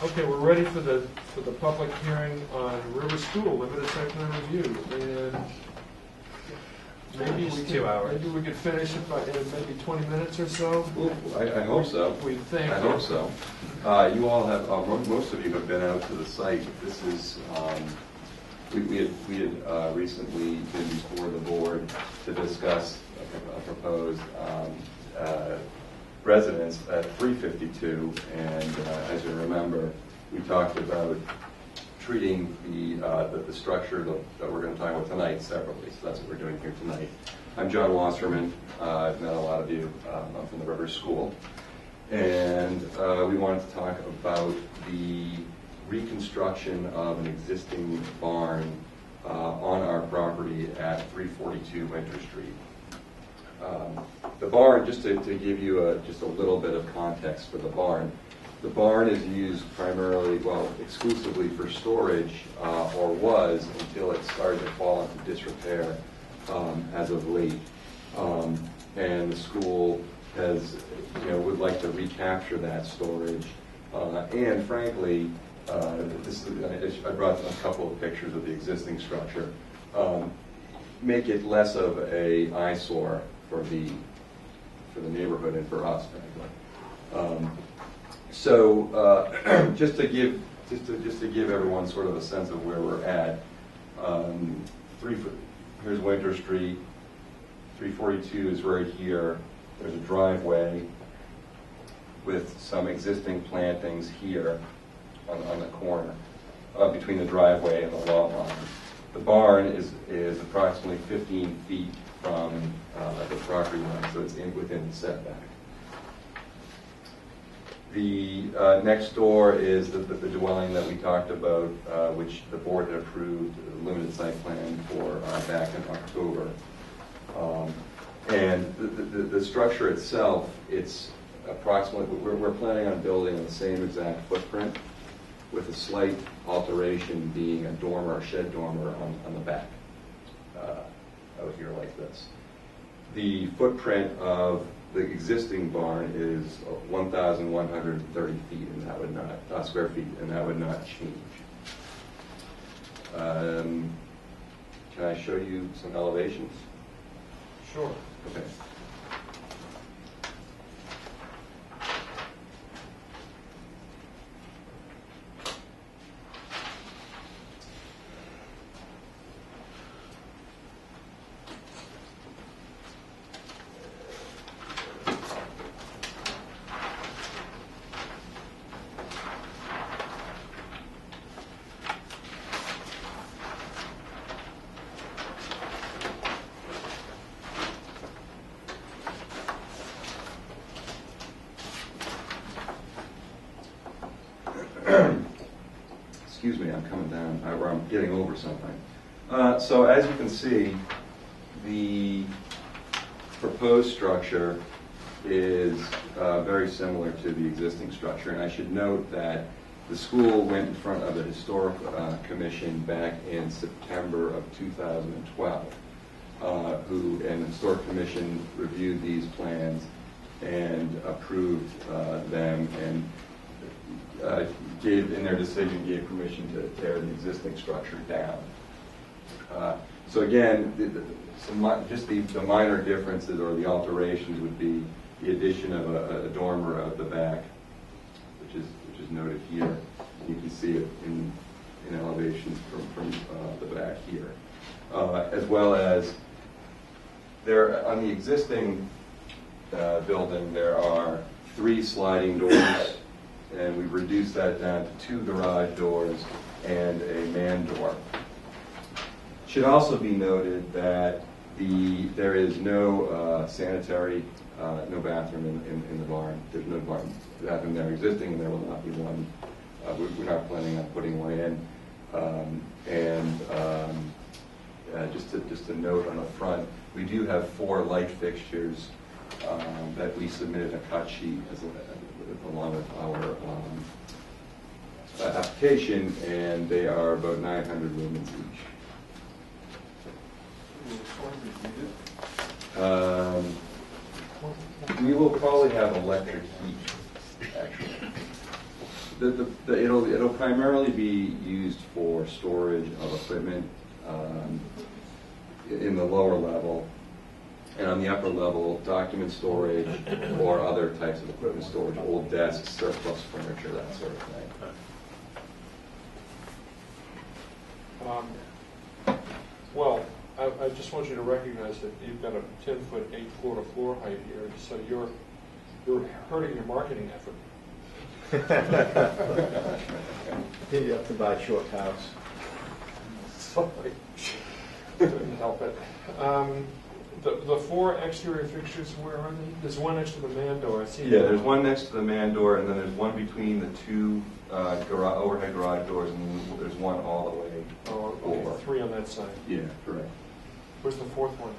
Okay, we're ready for the public hearing on River School, limited site plan review, and maybe we 2 hours. Maybe we could finish it in maybe 20 minutes or so. Well, I hope so. We think. I hope so. You all have, most of you have been out to the site. This is, we had recently been before the board to discuss a proposed residence at 352, and as you remember, we talked about treating the structure that we're going to talk about tonight separately. So that's what we're doing here tonight. I'm John Wasserman. I've met a lot of you. I'm from the River School, and we wanted to talk about the reconstruction of an existing barn on our property at 342 Winter Street. The barn, just to give you just a little bit of context for the barn is used primarily, well, exclusively for storage, or was until it started to fall into disrepair as of late. And the school has, would like to recapture that storage. And frankly, I brought a couple of pictures of the existing structure. Make it less of a eyesore for the neighborhood and for us, frankly. So just to give everyone sort of a sense of where we're at, here's Winter Street, 342 is right here. There's a driveway with some existing plantings here on the corner between the driveway and the lot line. The barn is approximately 15 feet from the property line, so it's within the setback. The next door is the dwelling that we talked about, which the board had approved a limited site plan for back in October. And the structure itself, it's approximately, we're planning on building on the same exact footprint, with a slight alteration being a dormer, a shed dormer on the back, out here like this. The footprint of the existing barn is 1,130 feet, and that would not square feet, and that would not change. Can I show you some elevations? Sure. Okay. Excuse me, I'm coming down, or I'm getting over something. So as you can see, the proposed structure is very similar to the existing structure. And I should note that the school went in front of the Historic Commission back in September of 2012, and the Historic Commission reviewed these plans and approved them, and in their decision, gave permission to tear the existing structure down. So again, the minor differences or the alterations would be the addition of a dormer at the back, which is noted here. You can see it in elevations from the back here, as well as there on the existing building there are 3 sliding doors. And we've reduced that down to 2 garage doors and a man door. It should also be noted that there is no sanitary, no bathroom in the barn. There's no bathroom there existing, and there will not be one. We're not planning on putting one in. Just a note on the front, we do have 4 light fixtures that we submitted a cut sheet along with our application, and they are about 900 lumens each. We will probably have electric heat, actually. It'll primarily be used for storage of equipment in the lower level, and on the upper level, document storage or other types of equipment storage, old desks, surplus furniture, that sort of thing. Well, I just want you to recognize that you've got a 10-foot, 8-floor floor height here, so you're hurting your marketing effort. You have to buy a short house. Sorry. Couldn't help it. The 4 exterior fixtures, where are they? There's one next to the man door. I see. Yeah, there's one next to the man door, and then there's one between the 2 overhead garage doors, and there's one all the way over. 3 on that side. Yeah, correct. Where's the 4th one?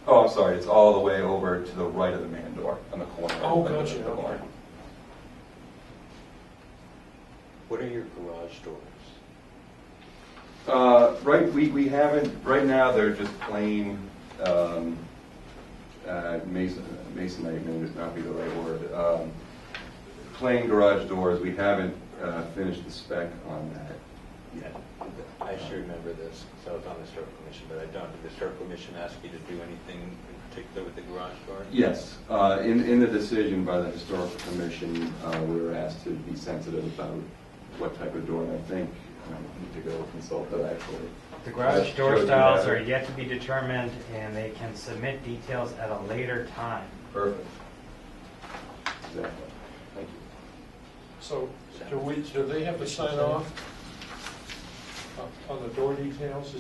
Oh, I'm sorry, it's all the way over to the right of the man door, on the corner. Oh, of the gotcha, okay. barn. What are your garage doors? We haven't, right now they're just plain, masonite may not be the right word, plain garage doors. We haven't finished the spec on that yet. I should remember this, because I was on the historical commission, but I don't. Did the historical commission ask you to do anything in particular with the garage door? Yes, in the decision by the historical commission, we were asked to be sensitive about what type of door, and I think I need to go consult that actually. The garage door Shows you styles that. are yet to be determined, and they can submit details at a later time. Perfect. Exactly. Thank you. So do they have to sign off on the door details?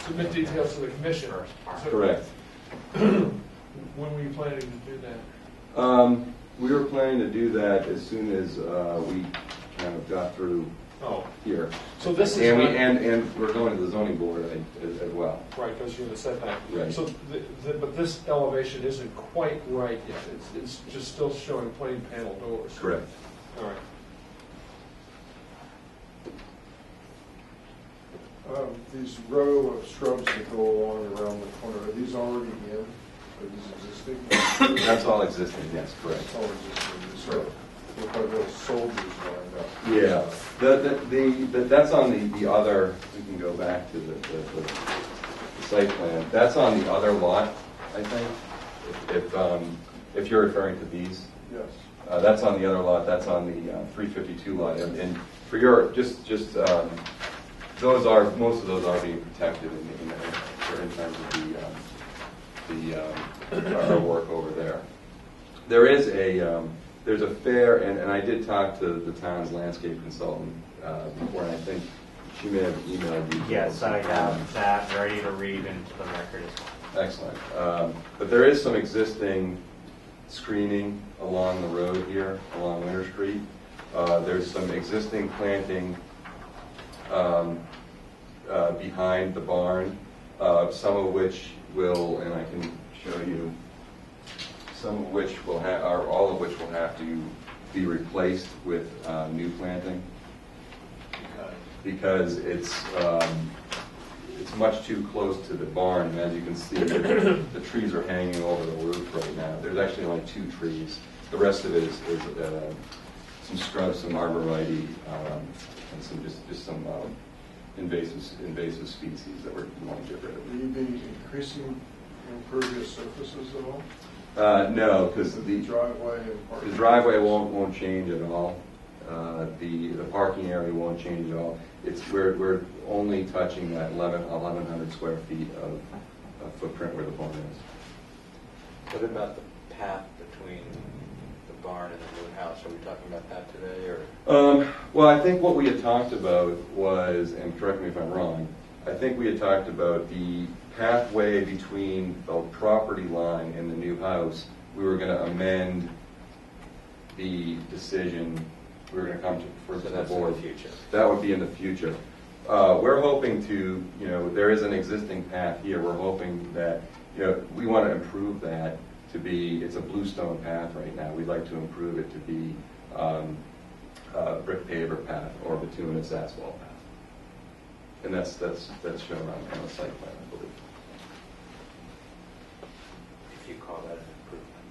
Submit details to the commission? So Correct. when were you planning to do that? We were planning to do that as soon as we kind of got through here. So this is And not- and we're going to the zoning board as well. Right, because you're in the setback. Right. So, but this elevation isn't quite right yet. It's just still showing plain panel doors. Correct. All right. These row of shrubs that go along around the corner, are these already in? Are these existing? That's all existing, yes, correct. It's all existing. These are, look like little soldiers lined up. Yeah, that's on the other, we can go back to the site plan. That's on the other lot, I think, if you're referring to these. Yes. That's on the other lot, that's on the 352 lot. And for your, those are, most of those are being protected in terms of our work over there. There is there's a fair, and I did talk to the town's landscape consultant before, and I think she may have emailed you. Yes, I have that ready to read into the record as well. Excellent. But there is some existing screening along the road here, along Winter Street. There's some existing planting behind the barn, some of which will, and I can show you, some of which will have, or all of which will have to be replaced with new planting, because it's much too close to the barn. And as you can see, the trees are hanging over the roof right now. There's actually only 2 trees. The rest of it is some scrubs, some arborvitae, and some just some invasive species that we want to get rid of. Will you be increasing impervious surfaces at all? No, because The driveway and parking? the driveway won't change at all. The parking area won't change at all. We're only touching that 1,100 square feet of footprint where the barn is. What about the path between the barn and the new house? Are we talking about that today, or? Well, I think what we had talked about was, and correct me if I'm wrong, I think we had talked about the pathway between the property line and the new house. We were going to amend the decision. We were going to come to So the that's in board. the future. That would be in the future. We're hoping to, there is an existing path here. We're hoping that, we want to improve that to be, it's a bluestone path right now. We'd like to improve it to be a brick paver path or bituminous asphalt path. And that's shown on the site plan, I believe. If you call that an improvement.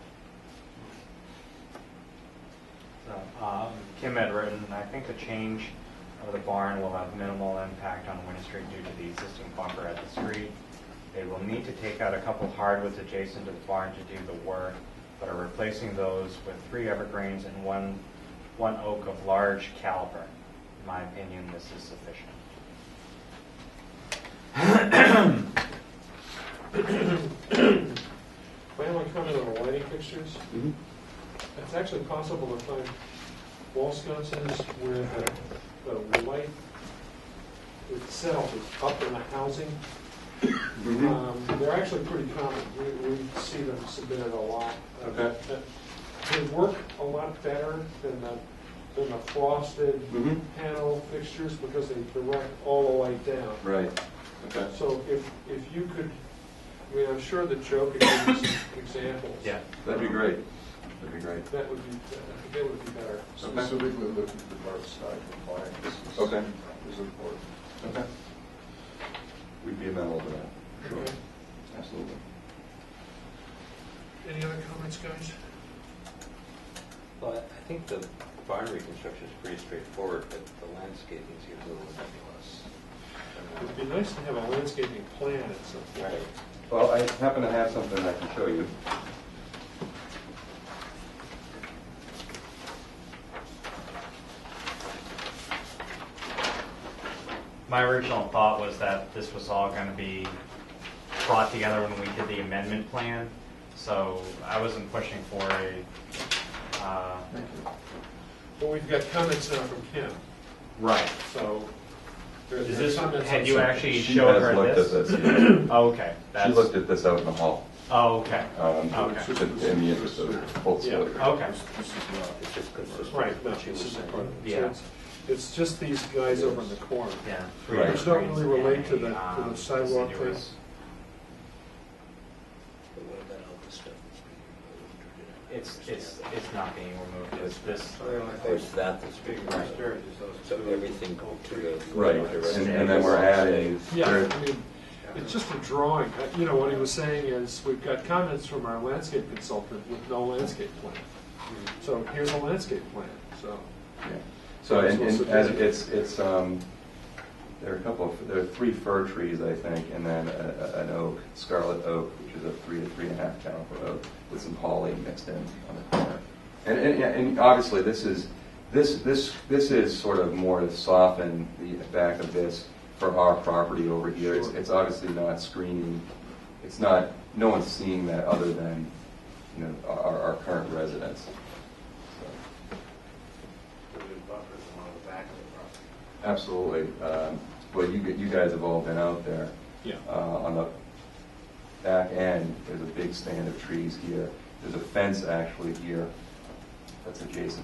So, Kim had written, I think the change of the barn will have minimal impact on Winter Street due to the existing bumper at the street. They will need to take out a couple hardwoods adjacent to the barn to do the work, but are replacing those with 3 evergreens and one oak of large caliber. In my opinion, this is sufficient. My only comment on the lighting fixtures, it's actually possible to find wall sconces where the light itself is up in the housing. They're actually pretty common. We see them submitted a lot. Okay. They work a lot better than the frosted panel fixtures because they direct all the light down. Right. Okay. So if you could, I mean, I'm sure that Joe could give you some examples. Yeah. That'd be great. That'd be great. That would be, I think that would be better. Specifically looking for dark sky compliance. Okay. Is important. Okay. We'd be amenable to that. Sure. Okay. Absolutely. Any other comments, guys? Well, I think the barn reconstruction is pretty straightforward, but the landscaping seems a little nebulous. It'd be nice to have a landscaping plan at some point. Right. Well, I happen to have something I can show you. My original thought was that this was all going to be brought together when we did the amendment plan, so I wasn't pushing for a, Thank you. Well, we've got comments now from Kim, right. so there's Is this, comments had on you some- actually She showed has her looked this? at this. Yeah. Oh, okay. She That's, looked at this out in the hall. oh, okay. In the interest of full disclosure. Okay. This is not. It's just consistent Right, with no, what she was this is saying. part of it. Yeah. So it's just these guys over in the corner. Yeah. Right. Which don't really relate to the sidewalk thing. deciduous. But what about all the stuff that's being removed? It's not being removed. It's this. Or is that that's being removed? So everything to the. Right, and then we're adding. Yeah, there- I mean, it's just a drawing. You know, what he was saying is, we've got comments from our landscape consultant with no landscape plan. So here's a landscape plan, so. Yeah. So, and as it's, there are 3 fir trees, I think, and then an oak, scarlet oak, which is a 3 to 3.5 caliber oak, with some holly mixed in on the corner. And obviously, this is sort of more to soften the back of this for our property over here. Sure. It's obviously not screening. It's not. No one's seeing that other than, you know, our current residents. So. Absolutely. Well, you guys have all been out there. Yeah. On the back end, there's a big stand of trees here. There's a fence actually here that's adjacent